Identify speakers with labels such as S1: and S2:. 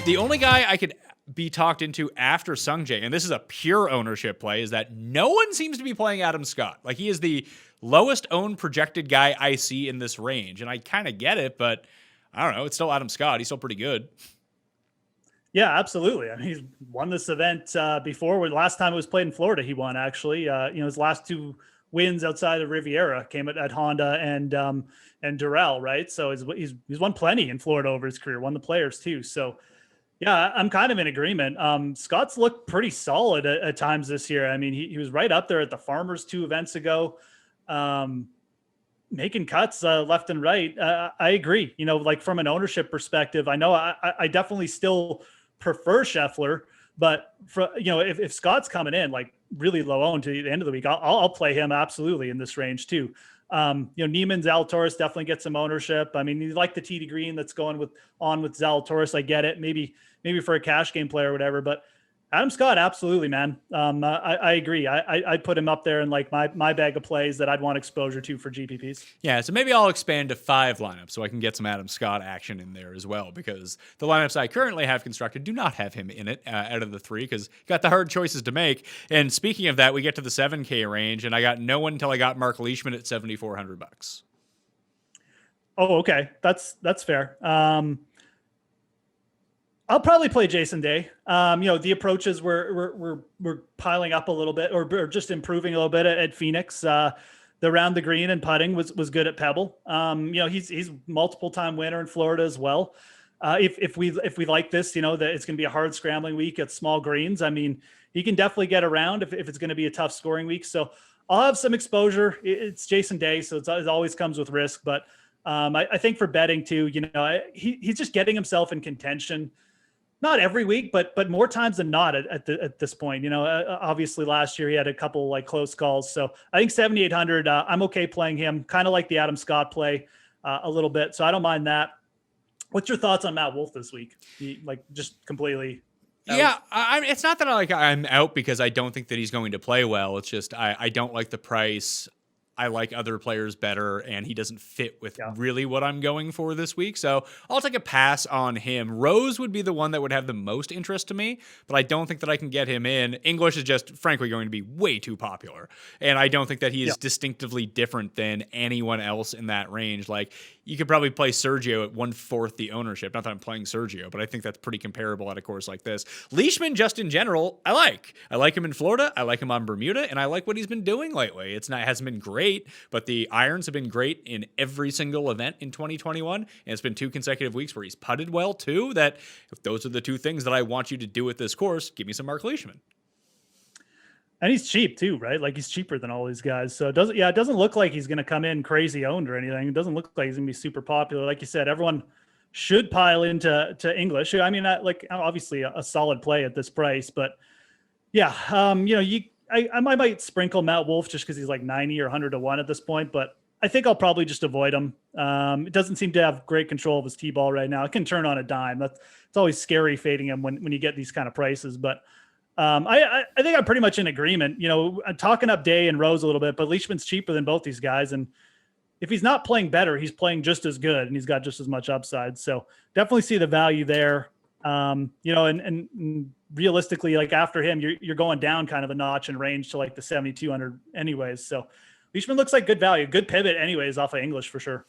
S1: The only guy I could be talked into after Sungjae, and this is a pure ownership play, is that no one seems to be playing Adam Scott. Like, he is the lowest owned projected guy I see in this range, and I kind of get it, but I don't know. It's still Adam Scott. He's still pretty good.
S2: Yeah, absolutely. I mean, he's won this event before. Last time it was played in Florida, he won, actually. His last two wins outside of Riviera came at Honda and Durrell, right? So he's won plenty in Florida over his career, won the Players too. So yeah, I'm kind of in agreement. Scott's looked pretty solid at times this year. I mean, he was right up there at the Farmers 2 events ago, making cuts left and right. I agree. Like from an ownership perspective, I know I definitely still prefer Scheffler, but if Scott's coming in like really low owned to the end of the week, I'll play him absolutely in this range too. Neiman's Zalatoris definitely gets some ownership. I mean, you like the tee to green that's going with Zalatoris. I get it. Maybe for a cash game player or whatever, but Adam Scott, absolutely, man. I agree. I'd put him up there in like my bag of plays that I'd want exposure to for GPPs.
S1: Yeah, so maybe I'll expand to 5 lineups so I can get some Adam Scott action in there as well, because the lineups I currently have constructed do not have him in it out of the 3, because got the hard choices to make. And speaking of that, we get to the 7K range, and I got no one until I got Mark Leishman at $7,400.
S2: Oh, okay, that's fair. I'll probably play Jason Day. The approaches were piling up a little bit, or just improving a little bit at Phoenix. The round the green and putting was good at Pebble. He's multiple time winner in Florida as well. If we like this, that it's going to be a hard scrambling week at small greens. I mean, he can definitely get around if it's going to be a tough scoring week. So I'll have some exposure. It's Jason Day, so it always comes with risk. But I think for betting too, he's just getting himself in contention. Not every week, but more times than not at this point. Obviously last year he had a couple like close calls. So I think 7,800. I'm okay playing him, kind of like the Adam Scott play a little bit. So I don't mind that. What's your thoughts on Matt Wolff this week? Just completely. Out?
S1: Yeah, it's not that I'm out because I don't think that he's going to play well. It's just I don't like the price. I like other players better, and he doesn't fit with really what I'm going for this week. So I'll take a pass on him. Rose would be the one that would have the most interest to me, but I don't think that I can get him in. English is just, frankly, going to be way too popular, and I don't think that he is distinctively different than anyone else in that range. Like, you could probably play Sergio at 1/4 the ownership. Not that I'm playing Sergio, but I think that's pretty comparable at a course like this. Leishman, just in general, I like him in Florida. I like him on Bermuda, and I like what he's been doing lately. It hasn't been great, but the irons have been great in every single event in 2021, and it's been 2 consecutive weeks where he's putted well too. That if those are the 2 things that I want you to do at this course, give me some Mark Leishman.
S2: And he's cheap too, right? Like, he's cheaper than all these guys. So it doesn't look like he's going to come in crazy owned or anything. It doesn't look like he's going to be super popular. Like you said, everyone should pile into English. I mean, obviously a solid play at this price, but yeah, I might sprinkle Matt Wolff just because he's like 90 or 100 to 1 at this point, but I think I'll probably just avoid him. It doesn't seem to have great control of his tee ball right now. It can turn on a dime. It's always scary fading him when you get these kind of prices, but I think I'm pretty much in agreement. I'm talking up Day and Rose a little bit, but Leishman's cheaper than both these guys. And if he's not playing better, he's playing just as good and he's got just as much upside. So definitely see the value there. And realistically, like after him, you're going down kind of a notch in range to like the 7,200 anyways. So Leishman looks like good value, good pivot anyways off of English for sure.